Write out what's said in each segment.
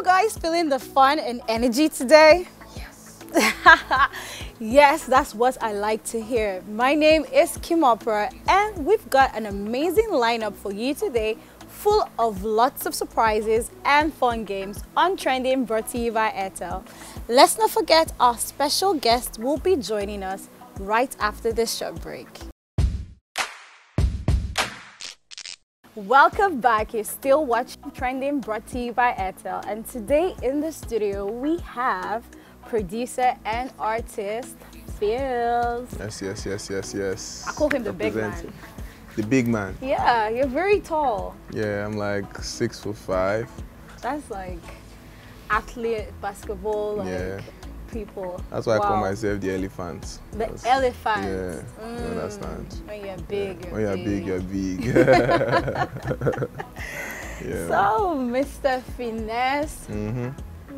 guys feeling the fun and energy today? Yes. Yes, that's what I like to hear. My name is Kim Opera and we've got an amazing lineup for you today, full of lots of surprises and fun games on Trending, brought to you by Airtel. Let's not forget our special guest will be joining us right after this short break. Welcome back. You're still watching Trending, brought to you by Airtel, and today in the studio we have producer and artist Pheelz. Yes. I call him the big man. The big man? Yeah, you're very tall. Yeah, I'm like 6'5". That's like athlete, basketball, like people. That's why I call myself the elephant. The elephant. Yeah, you understand. When you're big, when you're big, you're big. Yeah. So, Mr. Finesse,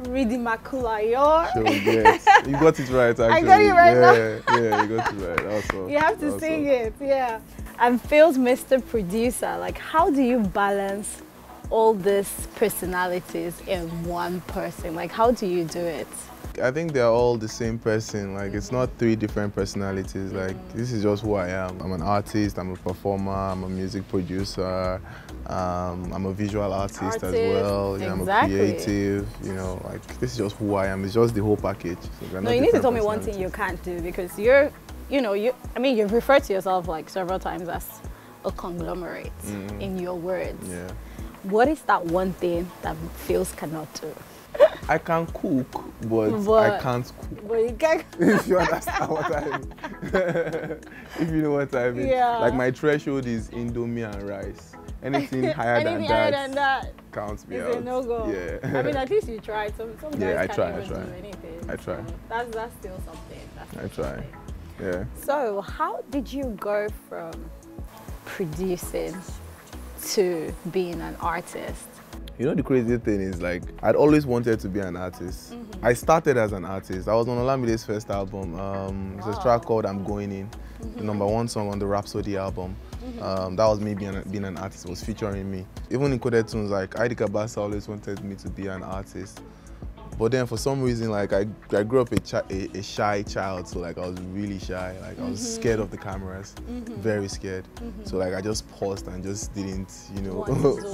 Ridimaculayor. Sure, yes. You got it right, actually. I got it right now. Yeah, you got it right. Also, you have to sing it, yeah. And Pheelz, Mr. Producer, like how do you balance all these personalities in one person? Like how do you do it? I think they're all the same person. Like it's not three different personalities. Like this is just who I am. I'm an artist, I'm a performer, I'm a music producer, I'm a visual artist as well. You know, I'm a creative, you know, like this is just who I am. It's just the whole package. So no, you need to tell me one thing you can't do, because you've referred to yourself like several times as a conglomerate in your words. Yeah. What is that one thing that Pheelz cannot do? I can cook, but I can't cook. But you can't. If you understand what I mean. If you know what I mean. Yeah. Like my threshold is Indomie and rice. Anything higher than that counts me out. It's a no-go. Yeah. I mean, at least you tried. Some guys can't even do anything. I try. So that's still something. I try. Yeah. So how did you go from producing to being an artist? You know, the crazy thing is, like, I'd always wanted to be an artist. I started as an artist. I was on Olamide's first album. It's a track called I'm Going In, the #1 song on the Rhapsody album. That was me being an artist. It was featuring me. Even in coded tunes, like, Idika Basa always wanted me to be an artist. But then for some reason, like, I grew up a shy child, so like I was really shy. Like I was scared of the cameras, very scared. So like I just paused and just didn't, you know,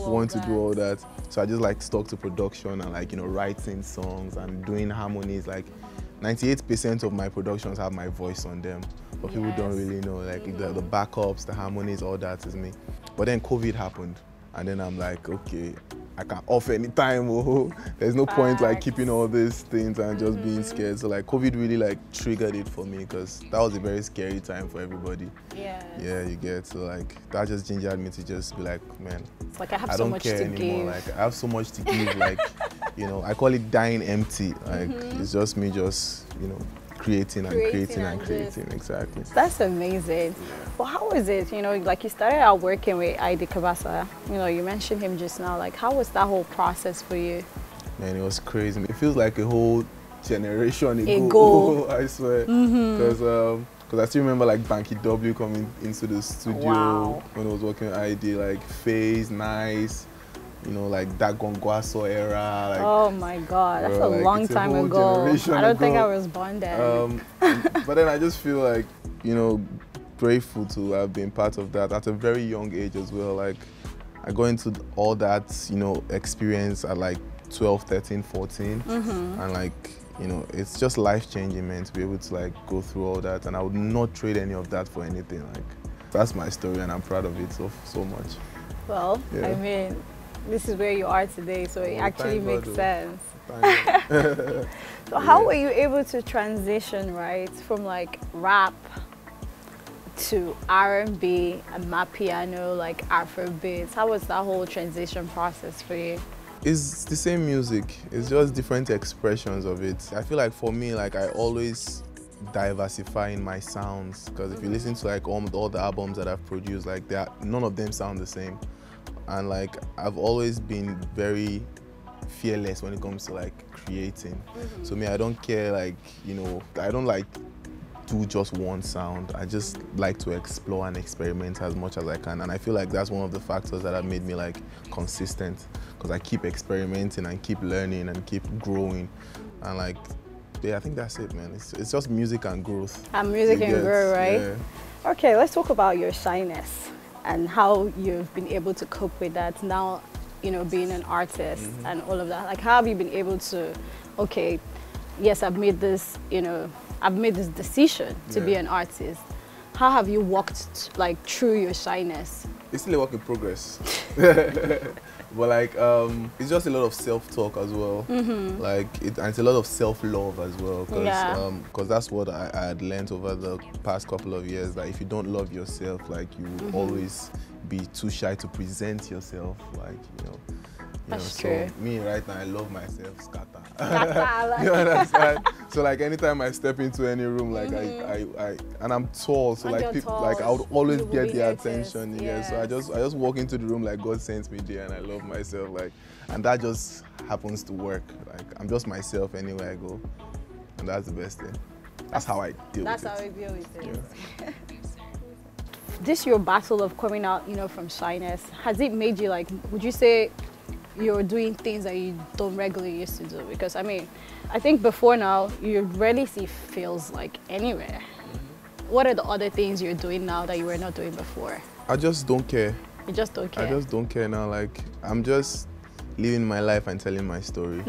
want to do all that. So I just like stuck to production and like, you know, writing songs and doing harmonies. Like 98% of my productions have my voice on them, but people don't really know. Like the backups, the harmonies, all that is me. But then COVID happened, and then I'm like, okay, I can off anytime. There's no point like keeping all these things and just being scared. So like COVID really like triggered it for me, because that was a very scary time for everybody. Yeah, you get. So like that just gingered me to just be like, man, it's like I have so don't much care to anymore. Like I have so much to give. Like, you know, I call it dying empty. Like it's just me, just, you know, creating and creating. Exactly. That's amazing. Well, how was it? You know, like you started out working with Idika Basa. You know, you mentioned him just now. Like, how was that whole process for you? Man, it was crazy. It feels like a whole generation ago. I swear. Because I still remember like Banky W coming into the studio when I was working with ID, like Phase, Nice. You know, like that Gongwaso era. Like, oh my God, that's a long time ago. I don't think I was born then. But then I just feel like, you know, grateful to have been part of that at a very young age as well. Like, I got into all that, you know, experience at like 12, 13, 14. And like, you know, it's just life-changing, man, to be able to like go through all that. And I would not trade any of that for anything. Like, that's my story and I'm proud of it so much. Well, I mean, this is where you are today, so it actually makes sense. So how were you able to transition, right, from like rap to R&B and Mapiano, like Afrobeats? How was that whole transition process for you? It's the same music. It's just different expressions of it. I feel like for me, like I always diversify in my sounds, because if you listen to like all the albums that I've produced, like none of them sound the same. And like I've always been very fearless when it comes to like creating. So me, I don't care, like, you know, I don't like do just one sound. I just like to explore and experiment as much as I can, and I feel like that's one of the factors that have made me like consistent, because I keep experimenting and keep learning and keep growing, and like, yeah, I think that's it, man. It's just music and growth. And music and growth, right? Yeah. Okay, let's talk about your shyness and how you've been able to cope with that now, you know, being an artist and all of that. Like, how have you been able to, okay, yes, I've made this, you know, I've made this decision to be an artist. How have you walked like through your shyness? It's still a work in progress. But like, it's just a lot of self-talk as well. Like, and it's a lot of self-love as well. Because that's what I had learned over the past couple of years. That if you don't love yourself, like, you will always be too shy to present yourself. Like, you know. That's true. So me right now, I love myself, scatter. Like. You understand? So like anytime I step into any room, like and I'm tall, so like people, like I would always get the attention. Yeah. So I just walk into the room like God sends me there, and I love myself, like, and that just happens to work. Like, I'm just myself anywhere I go, and that's the best thing. That's how I deal with it. That's how I deal with it. Yeah. This your battle of coming out, you know, from shyness. Has it made you like? Would you say you're doing things that you don't regularly used to do? Because I mean, I think before now you rarely see Pheelz like anywhere. What are the other things you're doing now that you were not doing before? I just don't care. You just don't care? I just don't care now. Like, I'm just living my life and telling my story.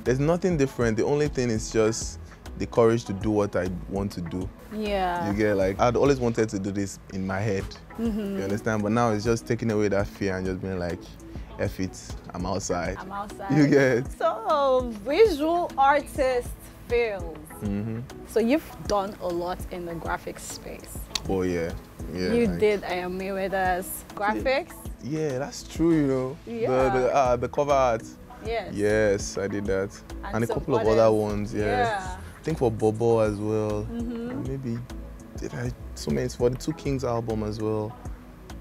There's nothing different. The only thing is just the courage to do what I want to do. Yeah. You get, like, I'd always wanted to do this in my head. You understand? But now it's just taking away that fear and just being like, F it, I'm outside. I'm outside. You get. So, visual artist Pheelz. So you've done a lot in the graphics space. Oh yeah, yeah. You did I Am Mayweather's graphics. Yeah, that's true. You know. Yeah. The cover art. Yes. Yes, I did that, and a couple of others. other ones. Yeah. I think for Bobo as well. And maybe so many for the Two Kings album as well.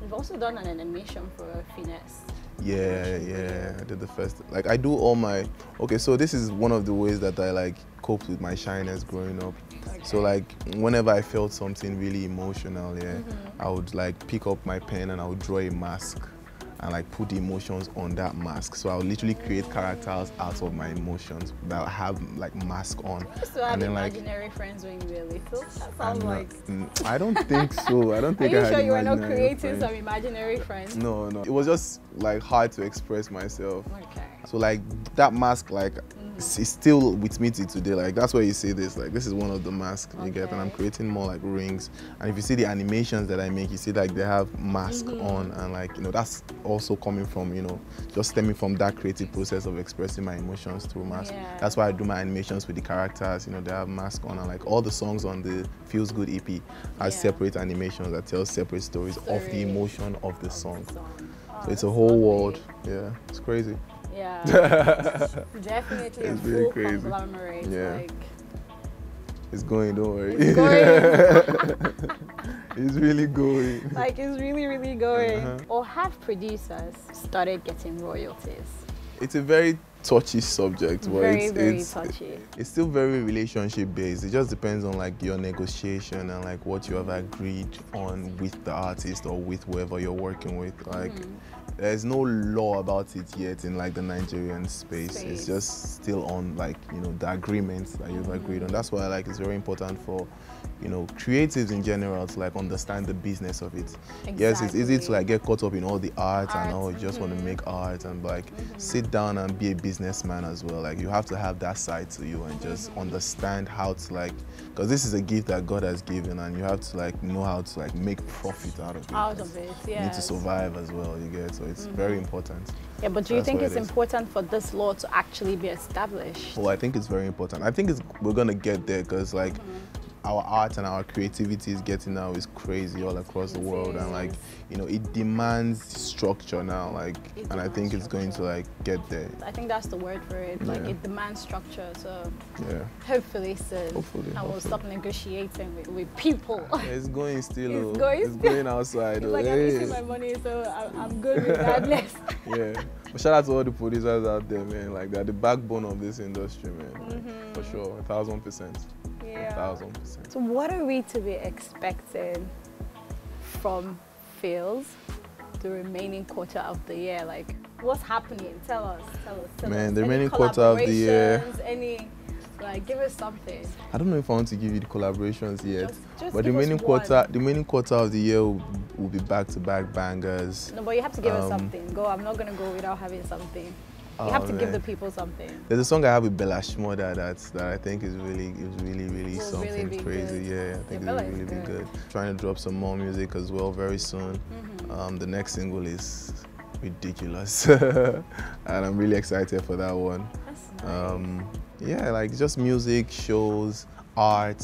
You've also done an animation for Finesse. Yeah, I did the first. Like, I do all my. Okay, so this is one of the ways that I like coped with my shyness growing up. Okay. So like, whenever I felt something really emotional, I would like pick up my pen and I would draw a mask and like put the emotions on that mask. So I would literally create characters out of my emotions that have like mask on. You used to have imaginary friends when you were little? That sounds like... I don't think so. I don't think I had. Are you sure you were not creating some imaginary friends? No. It was just like hard to express myself. Okay. So like that mask, like, it's still with me till today. Like, that's why you see this. Like, this is one of the masks you get, and I'm creating more like rings. And if you see the animations that I make, you see like they have mask on, and like, you know, that's also coming from, you know, just stemming from that creative process of expressing my emotions through mask. Yeah. That's why I do my animations with the characters. You know, they have mask on, and like all the songs on the Feels Good EP has separate animations that tell separate stories of the emotion of the song. So it's a whole world. Yeah, it's crazy. Yeah, definitely it's a really full crazy. Conglomerate. Yeah. Like, it's going, don't worry. it's going. It's really going. Like, it's really, really going. Or have producers started getting royalties? It's a very touchy subject. Very touchy. It's still very relationship based. It just depends on like your negotiation and like what you have agreed on with the artist or with whoever you're working with. Like, there's no law about it yet in like the Nigerian space. It's just still on like, you know, the agreements that you've agreed on. That's why like it's very important for, you know, creatives in general to like understand the business of it. Exactly. Yes, it's easy to like get caught up in all the art and all, you just want to make art and like sit down and be a businessman as well. Like, you have to have that side to you and just understand how to like, because this is a gift that God has given, and you have to like know how to like make profit out of it. You need to survive as well, you get. So it's very important. Yeah, but do you think it's important for this law to actually be established? Oh, I think it's very important. I think we're gonna get there, because like our art and our creativity is getting now is crazy all across the world, and like, you know, it demands structure now, like, and I think it's going to like get there. I think that's the word for it. Like, it demands structure. So hopefully soon. Hopefully. We'll stop negotiating with people. Yeah, it's going still. It's going outside. It's like, I'm missing my money, so I'm good regardless. Yeah, But shout out to all the producers out there, man. Like, they're the backbone of this industry, man. Like, for sure, 1,000%. Yeah. 1,000%. So what are we to be expecting from Pheelz the remaining quarter of the year? Like, what's happening? Tell us. Man, the remaining quarter of the year. Like, give us something. I don't know if I want to give you the collaborations yet, just but the remaining quarter of the year will be back-to-back bangers. No, but you have to give us something. Go. I'm not gonna go without having something. You have to give the people something. There's a song I have with Bella Shmoda that I think is really something crazy. Yeah, I think it will really be good. Trying to drop some more music as well very soon. The next single is ridiculous, and I'm really excited for that one. That's nice. Yeah, like just music, shows, art.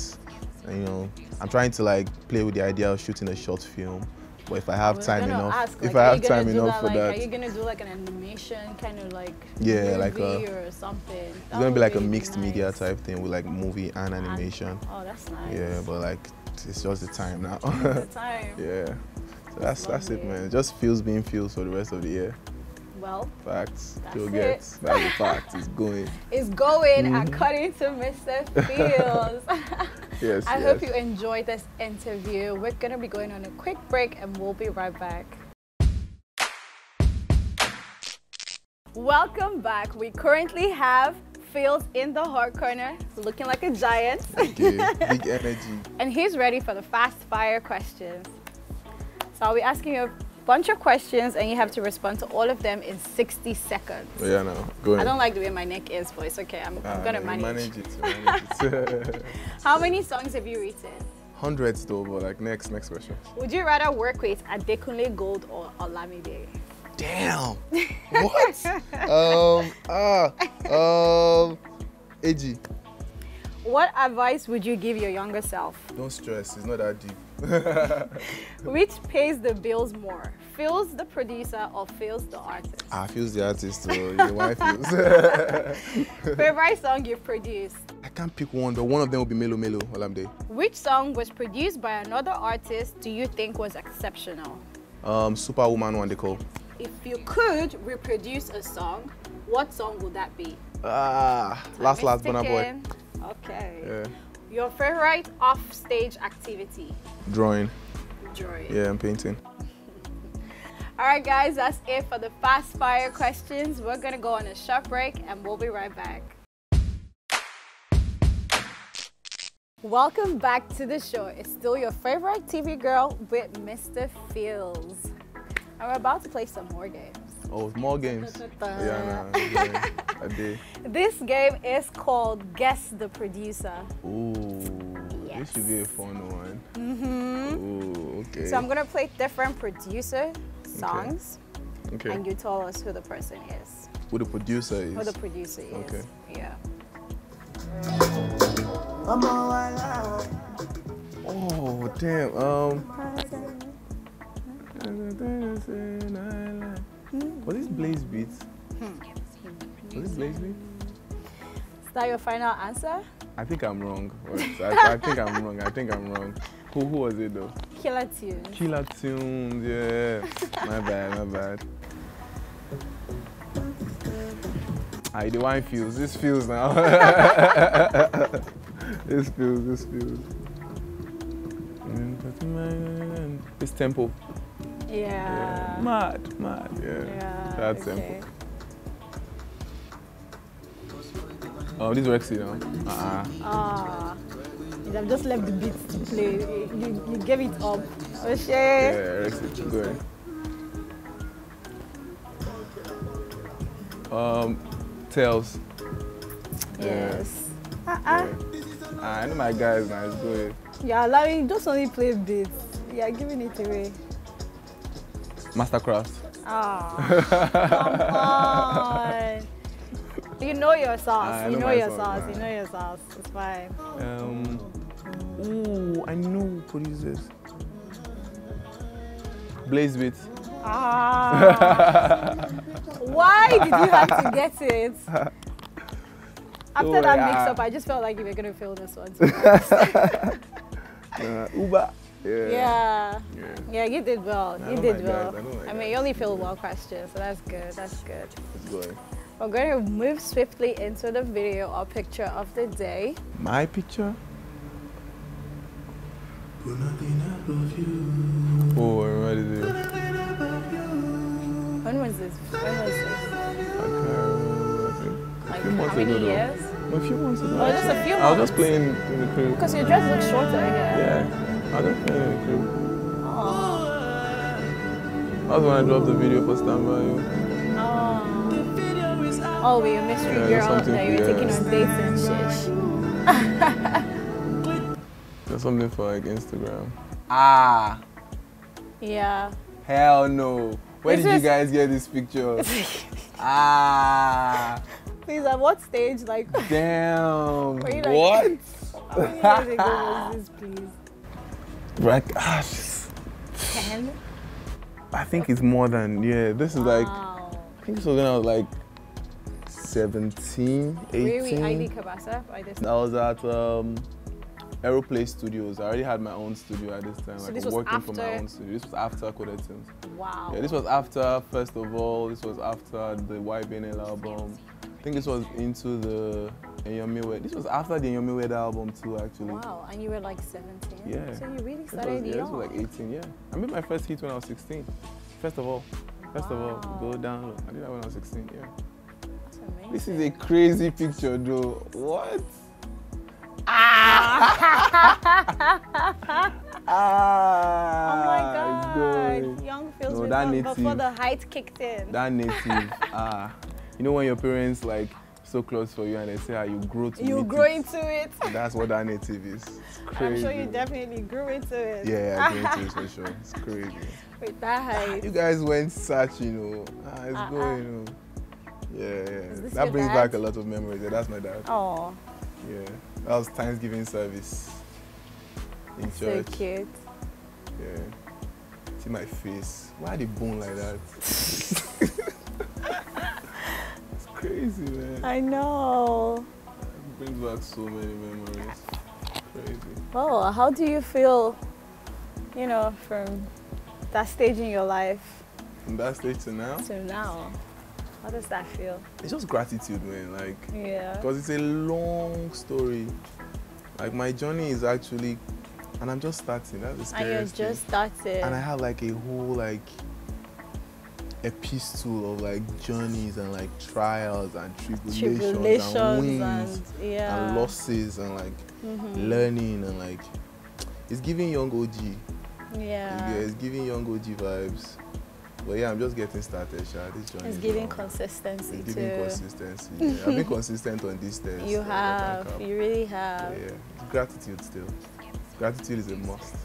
You know, I'm trying to like play with the idea of shooting a short film. But if I have time enough, for that. Are you gonna do like an animation kind of like movie like or something? It's gonna be like a mixed media type thing with like movie and animation. Oh, that's nice. Yeah, but like it's just the time now. The time. Yeah. So that's it, man. It just feels being Pheelz for the rest of the year. Well, facts. That's the fact. It's going. It's going according to Mr. Pheelz. Yes. I hope you enjoyed this interview. We're gonna be going on a quick break and we'll be right back. Welcome back. We currently have Pheelz in the hot corner, looking like a giant. Okay, big energy. And he's ready for the fast fire questions. So I'll be asking you a bunch of questions and you have to respond to all of them in 60 seconds. Oh, yeah, no. Go ahead. I don't like the way my neck is, but it's okay. I'm gonna manage it. How many songs have you written? Hundreds though, but like next question. Would you rather work with Adekunle Gold or Olamide? Damn. What? AG. What advice would you give your younger self? Don't stress, it's not that deep. Which pays the bills more? Pheelz the producer or Pheelz the artist? Pheelz the artist, so you know why Pheelz. Favorite song you've produced? I can't pick one, but one of them will be Melo Melo, Olamide. Which song was produced by another artist do you think was exceptional? Superwoman one they call. If you could reproduce a song, what song would that be? Last Burna Boy. Okay. Yeah. Your favorite off-stage activity? Drawing. Drawing. Yeah, I'm painting. All right, guys, that's it for the fast fire questions. We're gonna go on a short break and we'll be right back. Welcome back to the show. It's still your favorite TV girl with Mr. Pheelz. And we're about to play some more games. Oh, more games. Yeah, I did. This game is called Guess the Producer. Ooh, yes. This should be a fun one. Ooh, okay. So I'm gonna play different producer songs, okay. And you tell us who the person is. Who the producer is? Who the producer is. Okay. Yeah. Oh, damn. Was this Blaze Beats? Was this Blaze Beats? Is that your final answer? I think I'm wrong. I think I'm wrong. Who was it though? Killer Tunes. Killer Tunes, yeah. My bad. The wine feels. This feels now. This feels. This tempo. Yeah. Mad, yeah. That's okay. tempo. Oh, this is Rexy now. I've just left the beats to play. You gave it up. Oh shit. Yeah, Rexy, go ahead. Pheelz. Yes. Yeah. I know my guys now, it's good. Yeah, like just only play beats. Yeah, giving it away. Mastercraft. Come on. You know your sauce. You know your sauce. It's fine. Ooh, I know producers. Blaze Beats. Why did you have to get it? After that mix-up, I just felt like you were going to fill this one. Uber. Yeah. You did well. You did well. I mean, you only feel well questions, so that's good. That's good. It's good. We're going to move swiftly into the video or picture of the day. My picture? Oh, I remember this. When was this? I can't remember. Like how many years? A few months ago. Oh, just a few months? I was just playing in the crib. Because your dress looks shorter here. Yeah, I was just playing in the crib. Oh. That was when I dropped the video for Stand By You. Oh, we a mystery girl that you're taking on dates and shit. There's something for like Instagram. Yeah. Hell no. Where did you guys get this picture? Please, at what stage? Like, damn. Were you like, what? How many years ago was this, please? Like, 10? I think it's more than, this is like, I think this was when I was like 17, 18. Where were you, ID Kabasa? I was at Aeroplay Studios. I already had my own studio at this time. So like this was working after? for my own studio. This was after Coded Sims. Wow. Yeah, this was after, first of all, this was after the YBNL album. I think this was into the Enyomiwe. This was after the Enyomiwe album too, actually. Wow, and you were like 17? Yeah. So you really started young. This was like 18, yeah. I made my first hit when I was 16. First of all, go down low. I did that when I was 16, yeah. That's amazing. This is a crazy picture though. What? Oh my God. Young Pheelz before the height kicked in. That native, you know when your parents like so close for you and they say how you grow to You grow into it. That's what that native is. It's crazy. I'm sure you definitely grew into it. Yeah, I grew into it for sure. It's crazy. With that height. You guys went such, you know. It's going, you know. Yeah. That brings back a lot of memories. Yeah, that's my dad. Oh. Yeah. That was Thanksgiving service in church. So cute. Yeah. See my face. Why the bone like that? It's crazy, man. I know. It brings back so many memories. Crazy. Well, how do you feel, you know, from that stage in your life? From that stage to now? To now. How does that feel? It's just gratitude, man. Like, yeah. Because it's a long story. Like, my journey is actually, and I'm just starting. That's the scariest And you're just starting. And I have like a whole like epistle of like journeys and like trials and tribulations and wins and losses and like learning and like it's giving young OG. Yeah. It's giving young OG vibes. But yeah, I'm just getting started, Sha. This journey it's giving consistency it's too. Giving consistency. Yeah. I've been consistent on this test. You have. You really have. But yeah, it's gratitude still. Gratitude is a must.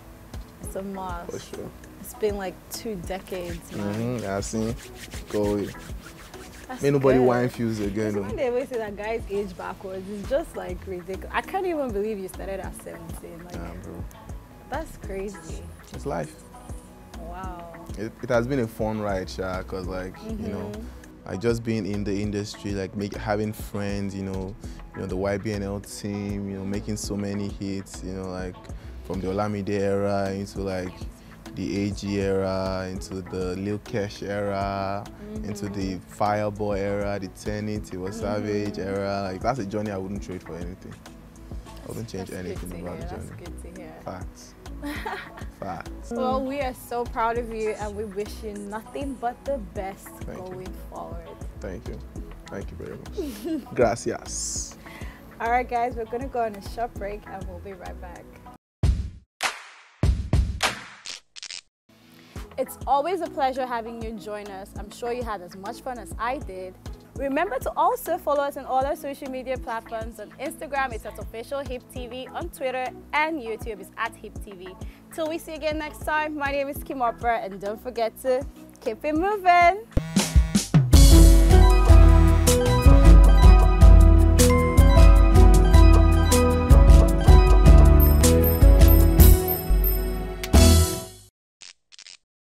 It's a must. For sure. It's been like 2 decades, man. I see. Go away. May nobody wine Pheelz again. When they always say that guys age backwards, it's just like ridiculous. I can't even believe you started at 17. Like, bro. That's crazy. It's life. Wow. It has been a fun ride, Sha, because like, you know, I just been in the industry, like having friends, you know, the YBNL team, you know, making so many hits, you know, like from the Olamide era into like the AG era, into the Lil Kesh era, into the Fireboy era, the Tenit, it was Savage era. Like that's a journey I wouldn't trade for anything. I wouldn't change anything about the journey. That's good to hear. Facts. Facts. Well, we are so proud of you and we wish you nothing but the best going forward. Thank you. Thank you very much. Gracias. All right, guys, we're going to go on a short break and we'll be right back. It's always a pleasure having you join us. I'm sure you had as much fun as I did. Remember to also follow us on all our social media platforms. On Instagram, it's at official HIPTV. On Twitter and YouTube, it's at HIPTV. Till we see you again next time, my name is Kim Opera, and don't forget to keep it moving.